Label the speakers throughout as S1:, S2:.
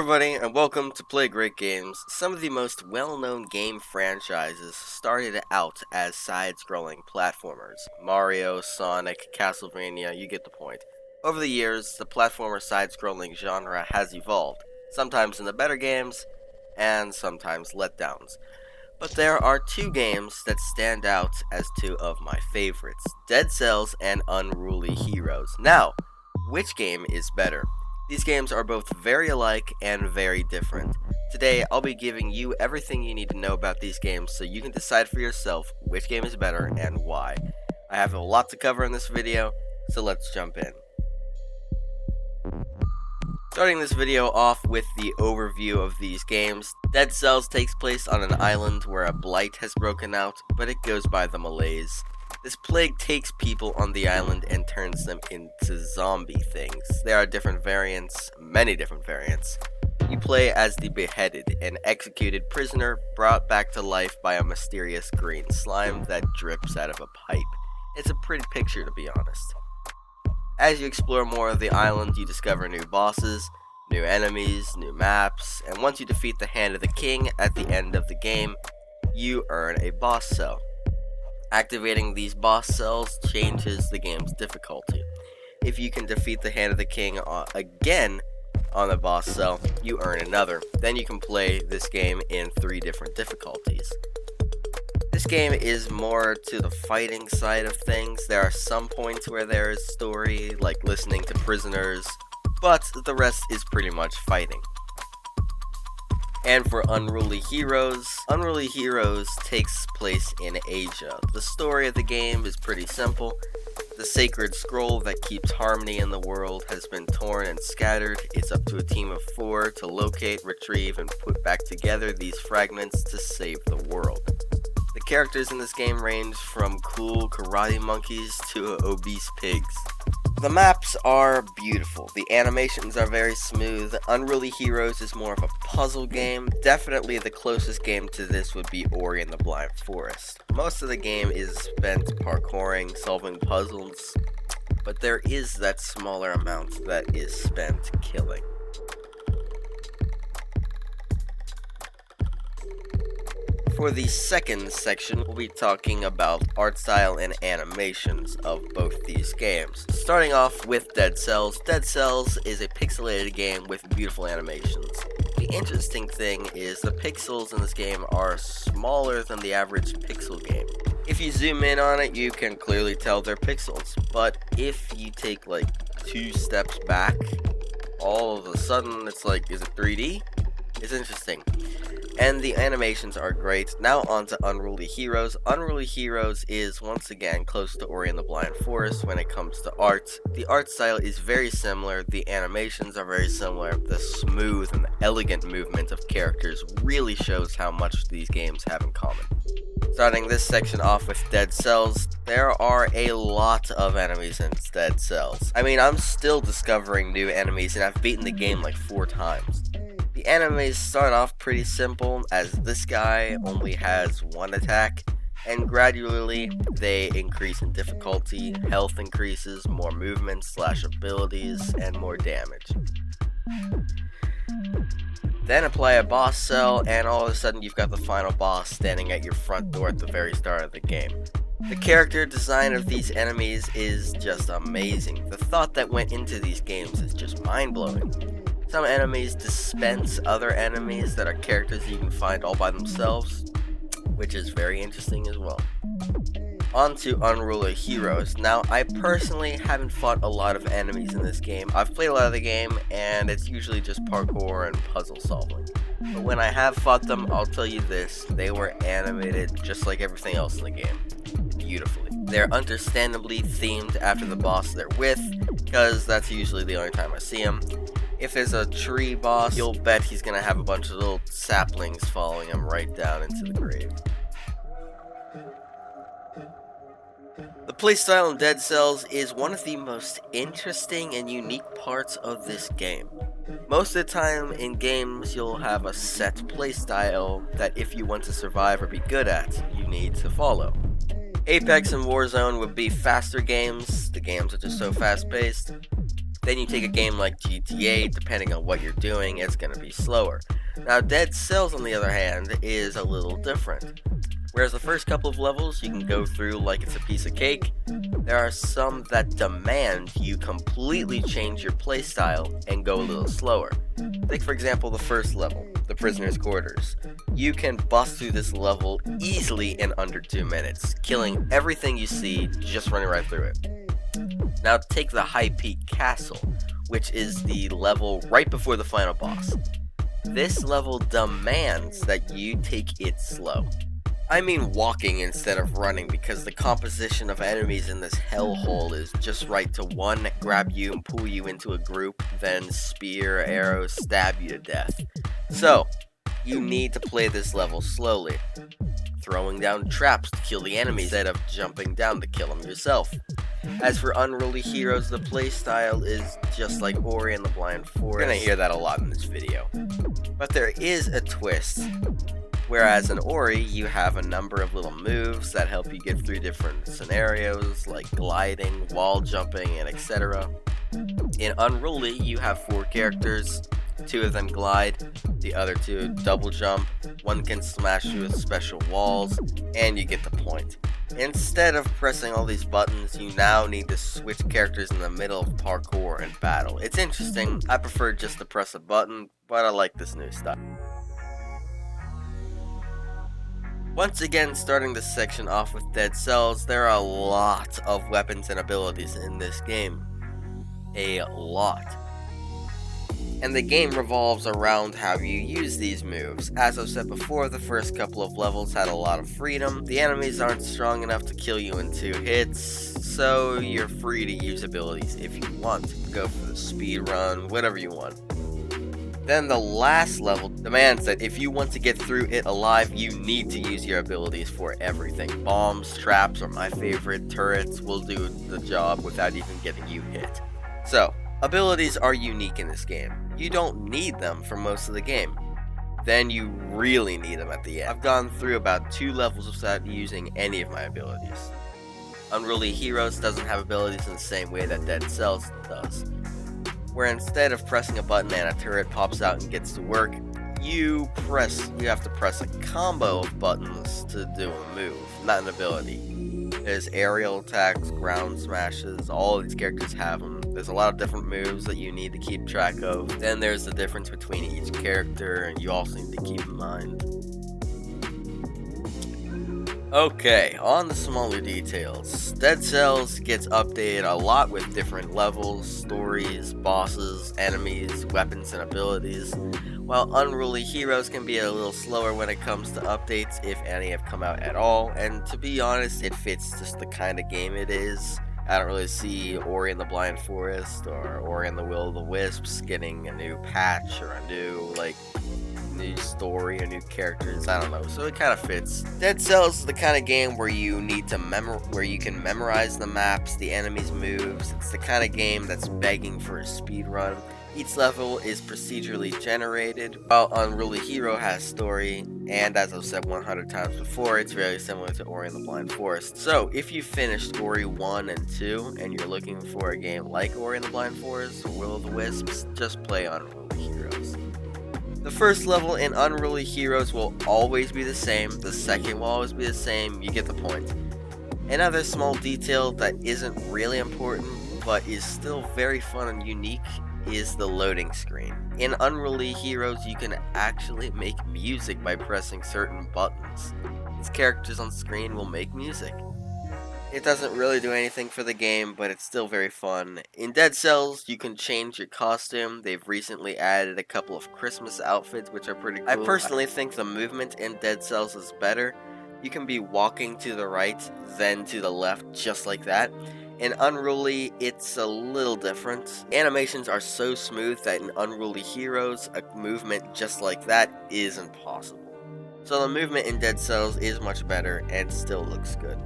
S1: everybody, and welcome to Play Great Games. Some of the most well-known game franchises started out as side-scrolling platformers. Mario, Sonic, Castlevania, you get the point. Over the years, the platformer side-scrolling genre has evolved, sometimes into better games, and sometimes letdowns. But there are two games that stand out as two of my favorites, Dead Cells and Unruly Heroes. Now, which game is better? These games are both very alike and very different. Today, I'll be giving you everything you need to know about these games so you can decide for yourself which game is better and why. I have a lot to cover in this video, so let's jump in. Starting this video off with the overview of these games, Dead Cells takes place on an island where a blight has broken out, but it goes by the malaise. This plague takes people on the island and turns them into zombie things. There are different variants, many different variants. You play as the beheaded, an executed prisoner brought back to life by a mysterious green slime that drips out of a pipe. It's a pretty picture, to be honest. As you explore more of the island, you discover new bosses, new enemies, new maps, and once you defeat the Hand of the King at the end of the game, you earn a boss cell. Activating these boss cells changes the game's difficulty. If you can defeat the Hand of the King again on a boss cell, you earn another. Then you can play this game in 3 different difficulties. This game is more to the fighting side of things. There are some points where there is story, like listening to prisoners, but the rest is pretty much fighting. And for Unruly Heroes takes place in Asia. The story of the game is pretty simple. The sacred scroll that keeps harmony in the world has been torn and scattered. It's up to a team of 4 to locate, retrieve, and put back together these fragments to save the world. The characters in this game range from cool karate monkeys to obese pigs. The maps are beautiful, the animations are very smooth. Unruly Heroes is more of a puzzle game. Definitely the closest game to this would be Ori and the Blind Forest. Most of the game is spent parkouring, solving puzzles, but there is that smaller amount that is spent killing. For the second section, we'll be talking about art style and animations of both these games. Starting off with Dead Cells. Dead Cells is a pixelated game with beautiful animations. The interesting thing is the pixels in this game are smaller than the average pixel game. If you zoom in on it, you can clearly tell they're pixels, but if you take like 2 steps back, all of a sudden it's like, is it 3D? It's interesting. And the animations are great. Now on to Unruly Heroes. Unruly Heroes is once again close to Ori and the Blind Forest when it comes to art. The art style is very similar, the animations are very similar. The smooth and elegant movement of characters really shows how much these games have in common. Starting this section off with Dead Cells, there are a lot of enemies in Dead Cells. I mean, I'm still discovering new enemies and I've beaten the game like 4 times. The enemies start off pretty simple, as this guy only has 1 attack, and gradually they increase in difficulty, health increases, more movement / abilities, and more damage. Then apply a boss cell, and all of a sudden you've got the final boss standing at your front door at the very start of the game. The character design of these enemies is just amazing. The thought that went into these games is just mind-blowing. Some enemies dispense other enemies that are characters you can find all by themselves, which is very interesting as well. On to Unruly Heroes. Now, I personally haven't fought a lot of enemies in this game. I've played a lot of the game, and it's usually just parkour and puzzle solving. But when I have fought them, I'll tell you this, they were animated just like everything else in the game. Beautifully. They're understandably themed after the boss they're with, because that's usually the only time I see them. If there's a tree boss, you'll bet he's gonna have a bunch of little saplings following him right down into the grave. The playstyle in Dead Cells is one of the most interesting and unique parts of this game. Most of the time in games, you'll have a set playstyle that if you want to survive or be good at, you need to follow. Apex and Warzone would be faster games. The games are just so fast-paced. Then you take a game like GTA, depending on what you're doing, it's going to be slower. Now, Dead Cells, on the other hand, is a little different. Whereas the first couple of levels you can go through like it's a piece of cake, there are some that demand you completely change your playstyle and go a little slower. Take for example the first level, the Prisoner's Quarters. You can bust through this level easily in under 2 minutes, killing everything you see, just running right through it. Now take the High Peak Castle, which is the level right before the final boss. This level demands that you take it slow. I mean walking instead of running, because the composition of enemies in this hellhole is just right to one, grab you and pull you into a group, then spear, arrows, stab you to death. So, you need to play this level slowly, throwing down traps to kill the enemies instead of jumping down to kill them yourself. As for Unruly Heroes, the playstyle is just like Ori and the Blind Forest. You're gonna hear that a lot in this video. But there is a twist. Whereas in Ori, you have a number of little moves that help you get through different scenarios, like gliding, wall jumping, and etc. In Unruly, you have 4 characters, 2 of them glide, the other 2 double jump, 1 can smash you with special walls, and you get the point. Instead of pressing all these buttons, you now need to switch characters in the middle of parkour and battle. It's interesting, I prefer just to press a button, but I like this new style. Once again, starting this section off with Dead Cells, there are a lot of weapons and abilities in this game. A lot. And the game revolves around how you use these moves. As I've said before, the first couple of levels had a lot of freedom. The enemies aren't strong enough to kill you in 2 hits, so you're free to use abilities if you want. Go for the speed run, whatever you want. Then the last level demands that if you want to get through it alive, you need to use your abilities for everything. Bombs, traps, or my favorite, turrets will do the job without even getting you hit. So, abilities are unique in this game. You don't need them for most of the game. Then you really need them at the end. I've gone through about 2 levels without using any of my abilities. Unruly Heroes doesn't have abilities in the same way that Dead Cells does, where instead of pressing a button and a turret pops out and gets to work, you have to press a combo of buttons to do a move, not an ability. There's aerial attacks, ground smashes, all of these characters have them. There's a lot of different moves that you need to keep track of. Then there's the difference between each character, and you also need to keep in mind. Okay, on the smaller details. Dead Cells gets updated a lot with different levels, stories, bosses, enemies, weapons, and abilities, while Unruly Heroes can be a little slower when it comes to updates, if any have come out at all, and to be honest, it fits just the kind of game it is. I don't really see Ori and the Blind Forest or Ori and the Will of the Wisps getting a new patch or a new story or new characters. I don't know, so it kind of fits. Dead Cells is the kind of game where you need to where you can memorize the maps, the enemies' moves. It's the kind of game that's begging for a speed run. Each level is procedurally generated, while Unruly Hero has story, and as I've said 100 times before, it's very similar to Ori and the Blind Forest. So, if you finished Ori 1 and 2, and you're looking for a game like Ori and the Blind Forest or Will of the Wisps, just play Unruly Heroes. The first level in Unruly Heroes will always be the same, the second will always be the same, you get the point. Another small detail that isn't really important, but is still very fun and unique, is the loading screen. In Unruly Heroes, you can actually make music by pressing certain buttons. These characters on screen will make music. It doesn't really do anything for the game, but it's still very fun. In Dead Cells, you can change your costume. They've recently added a couple of Christmas outfits, which are pretty cool. I personally think the movement in Dead Cells is better. You can be walking to the right, then to the left, just like that. In Unruly, it's a little different. Animations are so smooth that in Unruly Heroes, a movement just like that is impossible. So the movement in Dead Cells is much better and still looks good.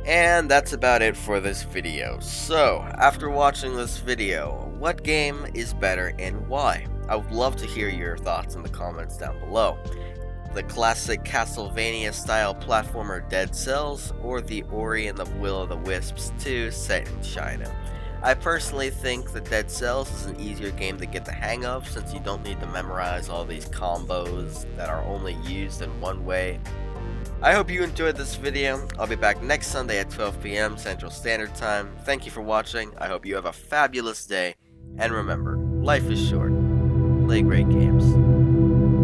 S1: And that's about it for this video. So, after watching this video, what game is better and why? I would love to hear your thoughts in the comments down below. The classic Castlevania style platformer Dead Cells, or the Ori and the Will of the Wisps 2 set in China. I personally think that Dead Cells is an easier game to get the hang of since you don't need to memorize all these combos that are only used in one way. I hope you enjoyed this video. I'll be back next Sunday at 12 p.m. Central Standard Time. Thank you for watching. I hope you have a fabulous day. And remember, life is short. Play great games.